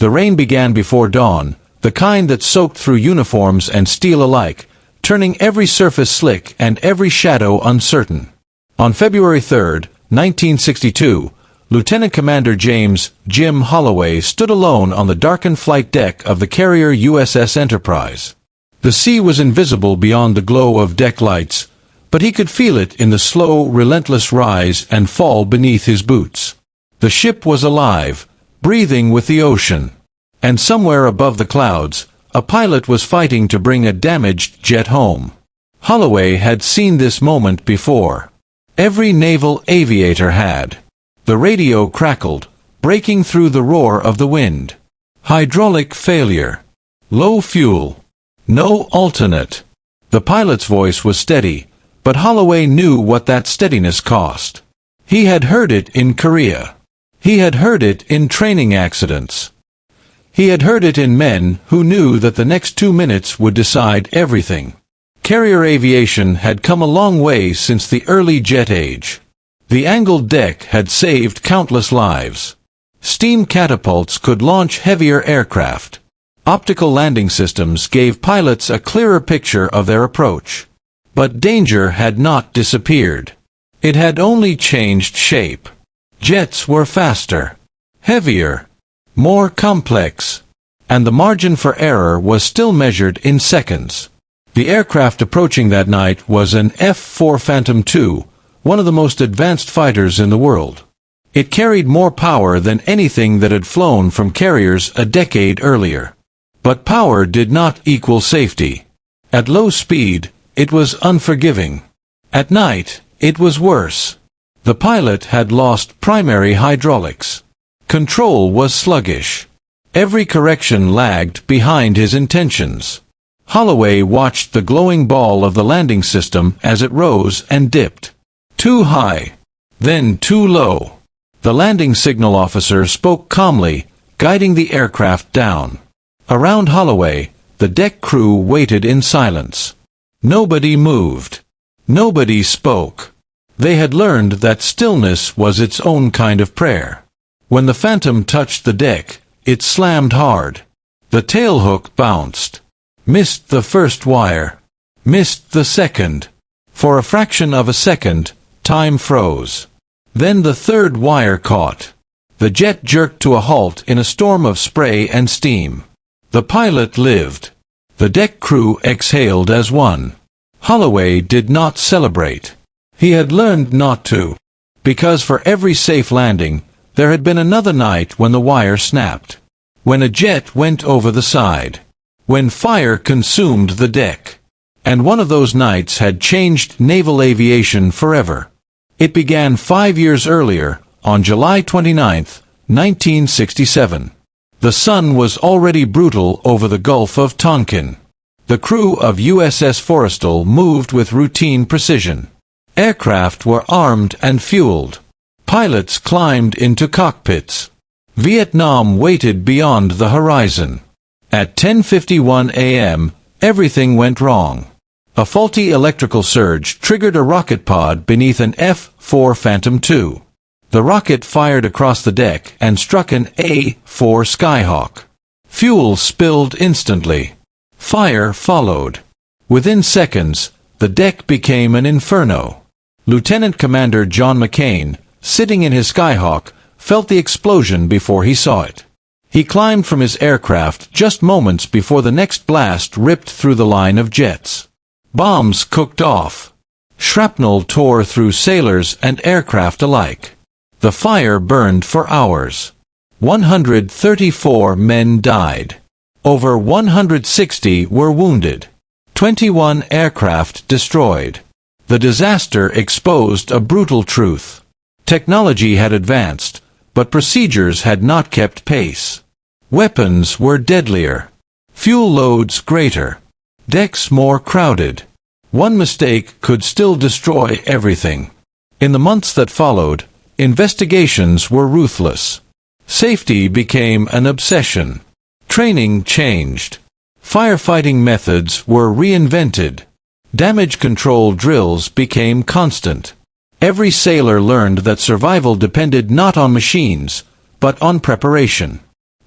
The rain began before dawn, the kind that soaked through uniforms and steel alike, turning every surface slick and every shadow uncertain. On February 3, 1962, Lieutenant Commander Jim Holloway stood alone on the darkened flight deck of the carrier USS Enterprise. The sea was invisible beyond the glow of deck lights, but he could feel it in the slow, relentless rise and fall beneath his boots. The ship was alive, breathing with the ocean. And somewhere above the clouds, a pilot was fighting to bring a damaged jet home. Holloway had seen this moment before. Every naval aviator had. The radio crackled, breaking through the roar of the wind. Hydraulic failure. Low fuel. No alternate. The pilot's voice was steady, but Holloway knew what that steadiness cost. He had heard it in Korea. He had heard it in training accidents. He had heard it in men who knew that the next 2 minutes would decide everything. Carrier aviation had come a long way since the early jet age. The angled deck had saved countless lives. Steam catapults could launch heavier aircraft. Optical landing systems gave pilots a clearer picture of their approach. But danger had not disappeared. It had only changed shape. Jets were faster, heavier, more complex, and the margin for error was still measured in seconds. The aircraft approaching that night was an F-4 Phantom II, one of the most advanced fighters in the world. It carried more power than anything that had flown from carriers a decade earlier. But power did not equal safety. At low speed, it was unforgiving. At night, it was worse. The pilot had lost primary hydraulics. Control was sluggish. Every correction lagged behind his intentions. Holloway watched the glowing ball of the landing system as it rose and dipped. Too high, then too low. The landing signal officer spoke calmly, guiding the aircraft down. Around Holloway, the deck crew waited in silence. Nobody moved. Nobody spoke. They had learned that stillness was its own kind of prayer. When the Phantom touched the deck, it slammed hard. The tailhook bounced. Missed the first wire. Missed the second. For a fraction of a second, time froze. Then the third wire caught. The jet jerked to a halt in a storm of spray and steam. The pilot lived. The deck crew exhaled as one. Holloway did not celebrate. He had learned not to. Because for every safe landing, there had been another night when the wire snapped. When a jet went over the side. When fire consumed the deck. And one of those nights had changed naval aviation forever. It began 5 years earlier, on July 29, 1967. The sun was already brutal over the Gulf of Tonkin. The crew of USS Forrestal moved with routine precision. Aircraft were armed and fueled. Pilots climbed into cockpits. Vietnam waited beyond the horizon. At 10:51 a.m., everything went wrong. A faulty electrical surge triggered a rocket pod beneath an F-4 Phantom II. The rocket fired across the deck and struck an A-4 Skyhawk. Fuel spilled instantly. Fire followed. Within seconds, the deck became an inferno. Lieutenant Commander John McCain, sitting in his Skyhawk, felt the explosion before he saw it. He climbed from his aircraft just moments before the next blast ripped through the line of jets. Bombs cooked off. Shrapnel tore through sailors and aircraft alike. The fire burned for hours. 134 men died. Over 160 were wounded. 21 aircraft destroyed. The disaster exposed a brutal truth. Technology had advanced, but procedures had not kept pace. Weapons were deadlier. Fuel loads greater. Decks more crowded. One mistake could still destroy everything. In the months that followed, investigations were ruthless. Safety became an obsession. Training changed. Firefighting methods were reinvented. Damage control drills became constant. Every sailor learned that survival depended not on machines, but on preparation.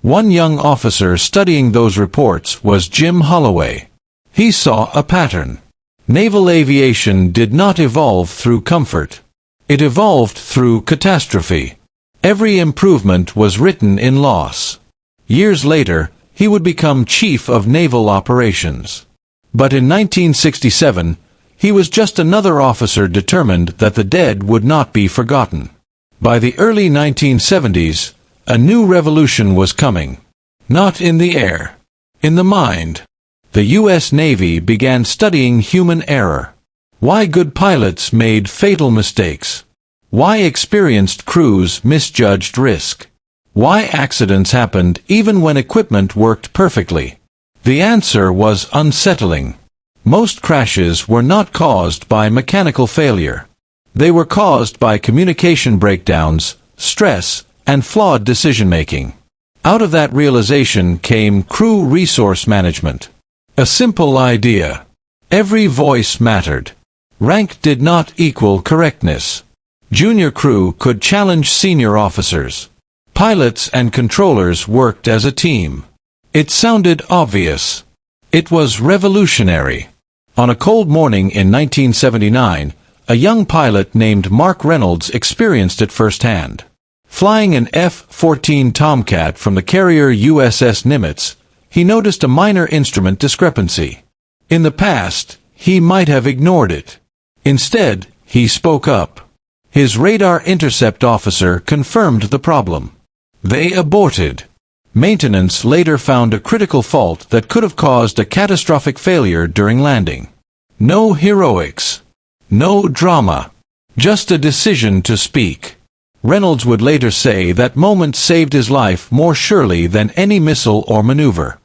One young officer studying those reports was Jim Holloway. He saw a pattern. Naval aviation did not evolve through comfort. It evolved through catastrophe. Every improvement was written in loss. Years later, he would become Chief of Naval Operations. But in 1967, he was just another officer determined that the dead would not be forgotten. By the early 1970s, a new revolution was coming. Not in the air. In the mind. The U.S. Navy began studying human error. Why good pilots made fatal mistakes. Why experienced crews misjudged risk. Why accidents happened even when equipment worked perfectly. The answer was unsettling. Most crashes were not caused by mechanical failure. They were caused by communication breakdowns, stress, and flawed decision-making. Out of that realization came crew resource management. A simple idea. Every voice mattered. Rank did not equal correctness. Junior crew could challenge senior officers. Pilots and controllers worked as a team. It sounded obvious. It was revolutionary. On a cold morning in 1979, a young pilot named Mark Reynolds experienced it firsthand. Flying an F-14 Tomcat from the carrier USS Nimitz, he noticed a minor instrument discrepancy. In the past, he might have ignored it. Instead, he spoke up. His radar intercept officer confirmed the problem. They aborted. Maintenance later found a critical fault that could have caused a catastrophic failure during landing. No heroics. No drama. Just a decision to speak. Reynolds would later say that moment saved his life more surely than any missile or maneuver.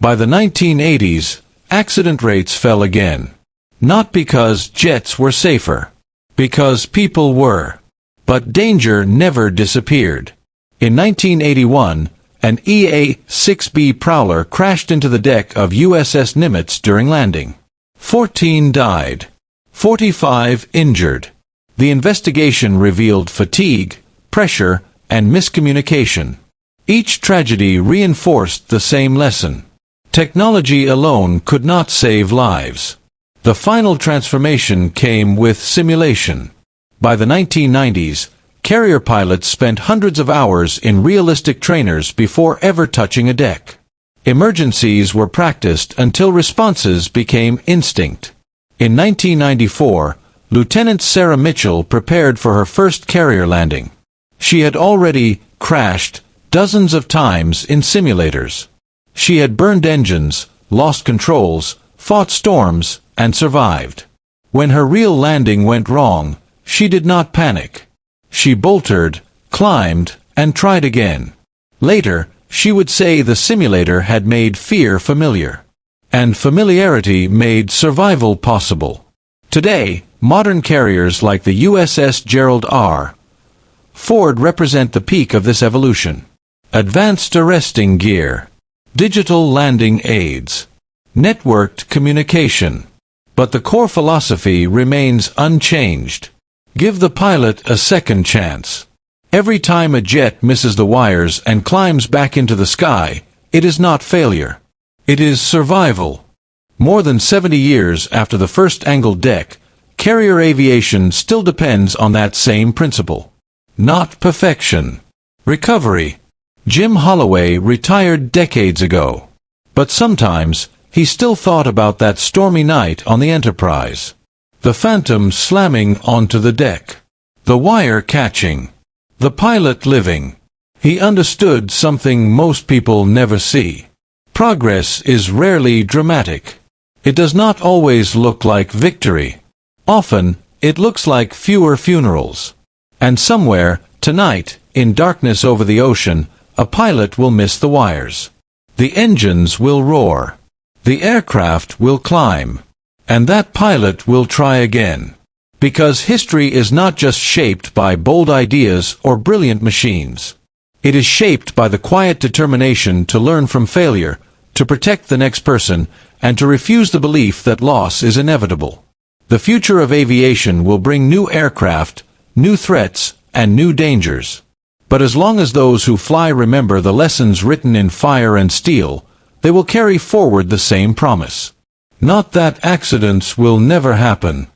By the 1980s, accident rates fell again. Not because jets were safer. Because people were. But danger never disappeared. In 1981, an EA-6B Prowler crashed into the deck of USS Nimitz during landing. 14 died. 45 injured. The investigation revealed fatigue, pressure, and miscommunication. Each tragedy reinforced the same lesson. Technology alone could not save lives. The final transformation came with simulation. By the 1990s, carrier pilots spent hundreds of hours in realistic trainers before ever touching a deck. Emergencies were practiced until responses became instinct. In 1994, Lieutenant Sarah Mitchell prepared for her first carrier landing. She had already crashed dozens of times in simulators. She had burned engines, lost controls, fought storms, and survived. When her real landing went wrong, she did not panic. She bolted, climbed, and tried again. Later, she would say the simulator had made fear familiar. And familiarity made survival possible. Today, modern carriers like the USS Gerald R. Ford represent the peak of this evolution. Advanced arresting gear. Digital landing aids. Networked communication. But the core philosophy remains unchanged. Give the pilot a second chance. Every time a jet misses the wires and climbs back into the sky, it is not failure. It is survival. More than 70 years after the first angled deck, carrier aviation still depends on that same principle. Not perfection. Recovery. Jim Holloway retired decades ago. But sometimes, he still thought about that stormy night on the Enterprise. The Phantom slamming onto the deck. The wire catching. The pilot living. He understood something most people never see. Progress is rarely dramatic. It does not always look like victory. Often, it looks like fewer funerals. And somewhere, tonight, in darkness over the ocean, a pilot will miss the wires. The engines will roar. The aircraft will climb. And that pilot will try again. Because history is not just shaped by bold ideas or brilliant machines. It is shaped by the quiet determination to learn from failure, to protect the next person, and to refuse the belief that loss is inevitable. The future of aviation will bring new aircraft, new threats, and new dangers. But as long as those who fly remember the lessons written in fire and steel, they will carry forward the same promise. Not that accidents will never happen,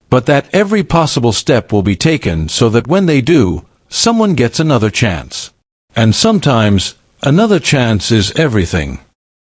but that every possible step will be taken so that when they do, someone gets another chance. And sometimes, another chance is everything.